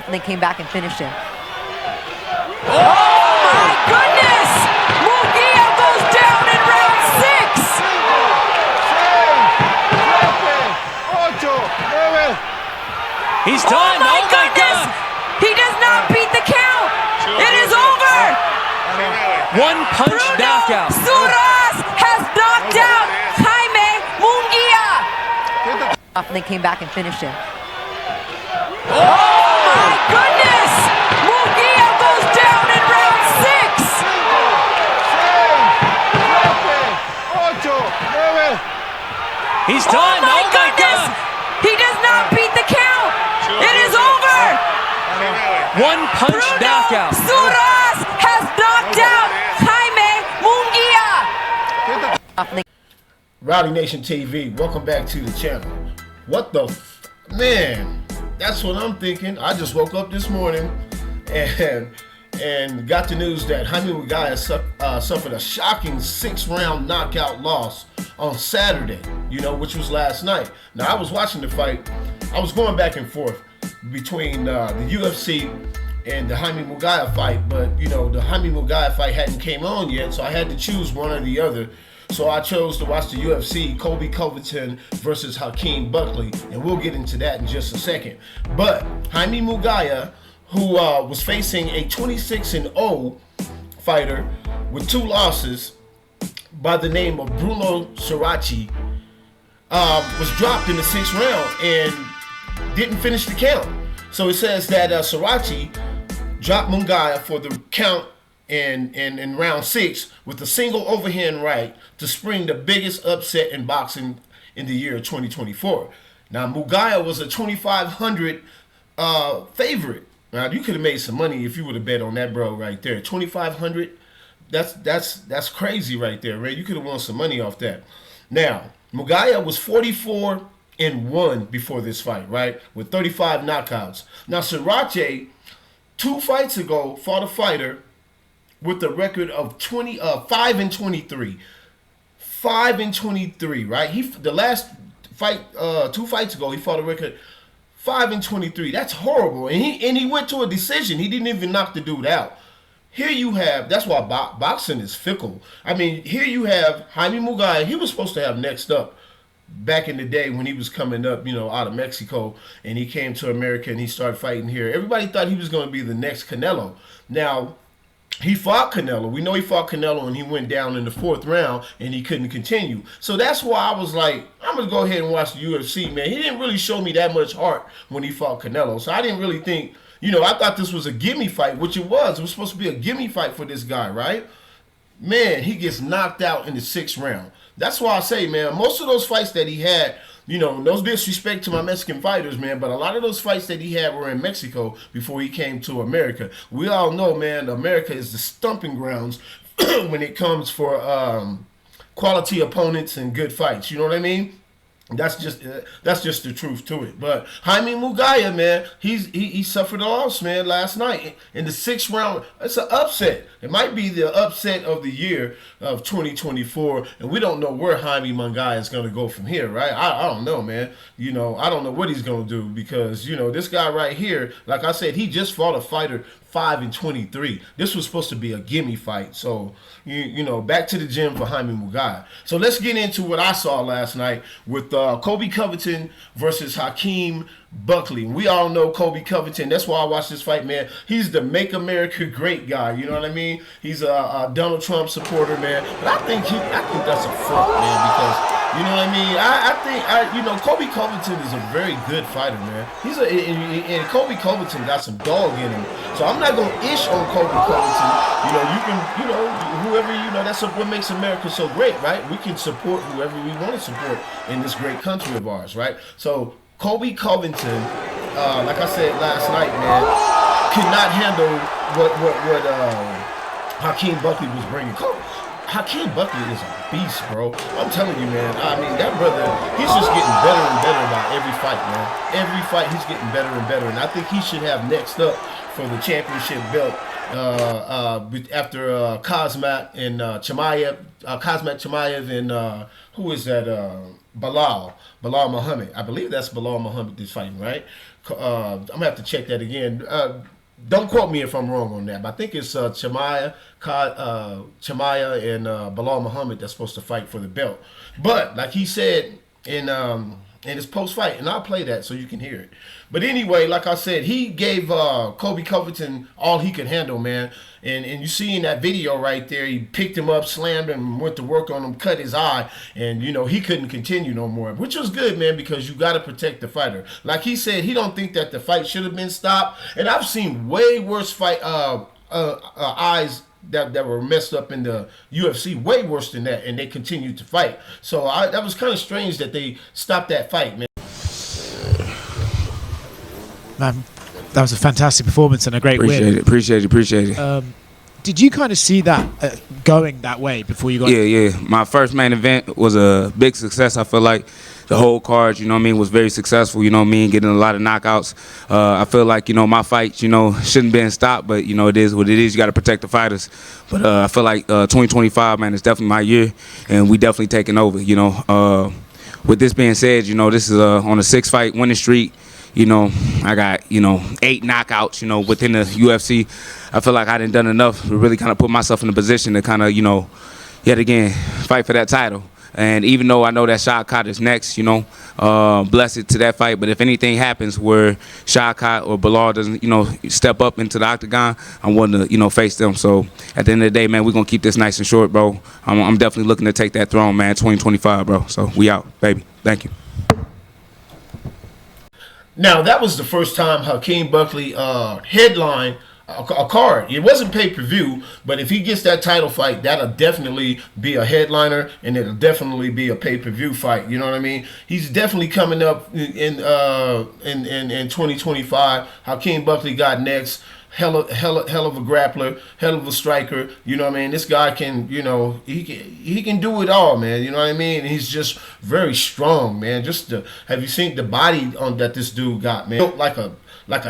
And they came back and finished him. Oh my goodness! Munguia goes down in round 6! He's done! Oh my goodness! He does not beat the count! It is over! One punch BRUNO knockout. SURACE has knocked out Jaime Munguia! And they came back and finished him. Oh my goodness! Munguia goes down in round 6! He's Oh done! my goodness! He does not beat the count! It is over! One punch BRUNO knockout. SURACE has knocked out Jaime Munguia! Rowdy Nation TV, welcome back to the channel. What the man? That's what I'm thinking. I just woke up this morning and got the news that Jaime Munguia suffered a shocking 6-round knockout loss on Saturday, which was last night. Now, I was watching the fight. I was going back and forth between the UFC and the Jaime Munguia fight, but, the Jaime Munguia fight hadn't came on yet, so I had to choose one or the other. So I chose to watch the UFC, COLBY Covington versus HAKEEM Buckley, and we'll get into that in just a second. But Jaime Munguia, who was facing a 26-0 fighter with 2 losses by the name of BRUNO, was dropped in the 6th round and didn't finish the count. So it says that SURACE dropped Munguia for the count in round 6 with a single overhand right to spring the biggest upset in boxing in the year 2024. Now, Munguia was a 2,500 favorite. Now, you could have made some money if you would have bet on that, bro, right there. 2,500. That's crazy right there, man. You could have won some money off that. Now, Munguia was 44-1 before this fight, right, with 35 knockouts. Now, SURACE 2 fights ago fought a fighter with a record of 5-23. 5-23, right? The last fight, 2 fights ago, he fought a record 5-23. That's horrible. And he went to a decision. He didn't even knock the dude out. Here you have, that's why boxing is fickle. I mean, here you have Jaime Munguia. He was supposed to have next up back in the day when he was coming up, out of Mexico, and he came to America and he started fighting here. Everybody thought he was going to be the next Canelo. Now, he fought Canelo. We know he fought Canelo and he went down in the 4th round and he couldn't continue. So that's why I was like, I'm going to go ahead and watch the UFC, man. He didn't really show me that much heart when he fought Canelo. So I didn't really think, I thought this was a gimme fight, which it was. It was supposed to be a gimme fight for this guy, right? Man, he gets knocked out in the 6th round. That's why I say, man, most of those fights that he had, no disrespect to my Mexican fighters, man, but a lot of those fights that he had were in Mexico before he came to America. We all know, man, America is the stomping grounds when it comes for quality opponents and good fights. You know what I mean? That's just the truth to it. But Jaime Munguia, man, he suffered a loss, man, last night in the 6th round. It's an upset. It might be the upset of the year of 2024, and we don't know where Jaime Munguia is going to go from here, right? I don't know, man. I don't know what he's going to do because this guy right here, like I said, he just fought a fighter 5-23. This was supposed to be a gimme fight. So, back to the gym for Jaime Munguia. So let's get into what I saw last night with COLBY Covington versus HAKEEM Buckley. We all know COLBY Covington. That's why I watched this fight, man. He's the Make America Great guy. You know what I mean? He's a Donald Trump supporter, man. But I think that's a front, man, because you know what I mean? I think COLBY Covington is a very good fighter, man. And COLBY Covington got some dog in him. So I'm not gonna ish on COLBY Covington. You can, whoever that's what makes America so great, right? We can support whoever we want to support in this great country of ours, right? So COLBY Covington, like I said last night, man, could not handle what HAKEEM Buckley was bringing. HAKEEM Buckley is a beast, bro. I'm telling you, man. I mean, that brother, he's just getting better and better about every fight, man. Every fight, he's getting better and better. And I think he should have next up for the championship belt after Kazmat and Chimaev. Kazmat Chimaev and who is that? Bilal Muhammad. I believe that's Bilal Muhammad that's fighting, right? gonna have to check that again. Don't quote me if I'm wrong on that, but I think it's Chimaev and Bilal Muhammad that's supposed to fight for the belt. But like he said in his post-fight, and I'll play that so you can hear it. But anyway, like I said, he gave Colby Covington all he could handle, man. And you see in that video right there, he picked him up, slammed him, went to work on him, cut his eye, and, you know, he couldn't continue no more, which was good, man, because you got to protect the fighter. Like he said, he don't think that the fight should have been stopped. And I've seen way worse fight eyes that were messed up in the UFC, way worse than that, and they continued to fight. So that was kind of strange that they stopped that fight, man. Man, that was a fantastic performance and a great win. Appreciate it. Did you kind of see that going that way before you got? Yeah. My first main event was a big success. I feel like the whole card, you know what I mean, was very successful. You know what I mean, getting a lot of knockouts. I feel like, you know, my fight, you know, shouldn't been stopped, but, you know, it is what it is. You got to protect the fighters. But I feel like 2025, man, is definitely my year, and we definitely taking over. You know, with this being said, you know, this is on a 6-fight winning streak. You know, I got, you know, 8 knockouts, you know, within the UFC. I feel like I done enough to really kind of put myself in a position to kind of, you know, yet again, fight for that title. And even though I know that Shawkat is next, you know, blessed to that fight. But if anything happens where Shawkat or Bilal doesn't, you know, step up into the octagon, I'm wanting to, you know, face them. So at the end of the day, man, we're going to keep this nice and short, bro. I'm definitely looking to take that throne, man, 2025, bro. So we out, baby. Thank you. Now, that was the first time HAKEEM Buckley headlined a card. It wasn't pay-per-view, but if he gets that title fight, that'll definitely be a headliner, and it'll definitely be a pay-per-view fight. You know what I mean? He's definitely coming up in 2025. HAKEEM Buckley got next. Hell of a grappler, hell of a striker. You know what I mean? This guy can, you know, he can do it all, man. You know what I mean? And he's just very strong, man. Have you seen the body that this dude got, man? Built like a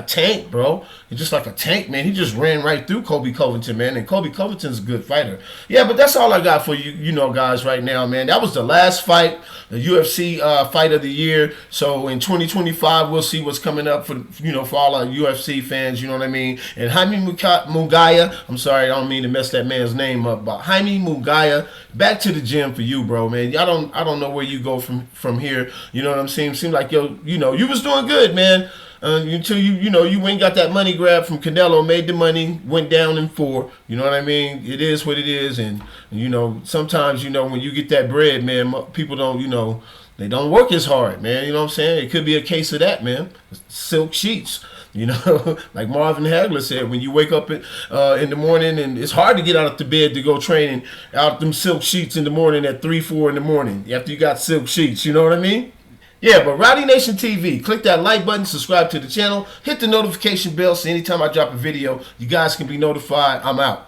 tank, bro. He's just like a tank, man. He just ran right through Colby Covington, man. And Colby Covington's a good fighter. Yeah, but that's all I got for you, you know, guys, right now, man. That was the last fight, the UFC fight of the year. So in 2025, we'll see what's coming up for, you know, for all our UFC fans. You know what I mean? And Jaime Munguia, I'm sorry, I don't mean to mess that man's name up, but Jaime Munguia, back to the gym for you, bro, man. I don't know where you go from here. You know what I'm saying? Seems like you was doing good, man. Until you went and got that money grab from Canelo, made the money, went down in 4. You know what I mean? It is what it is, and you know, sometimes, you know, when you get that bread, man, people don't, you know, they don't work as hard, man. You know what I'm saying? It could be a case of that, man. Silk sheets. You know, like Marvin Hagler said, when you wake up in the morning, and it's hard to get out of the bed to go training, out them silk sheets in the morning at 3, 4 in the morning after you got silk sheets. You know what I mean? Yeah, but Rowdy Nation TV, click that like button, subscribe to the channel, hit the notification bell so anytime I drop a video, you guys can be notified. I'm out.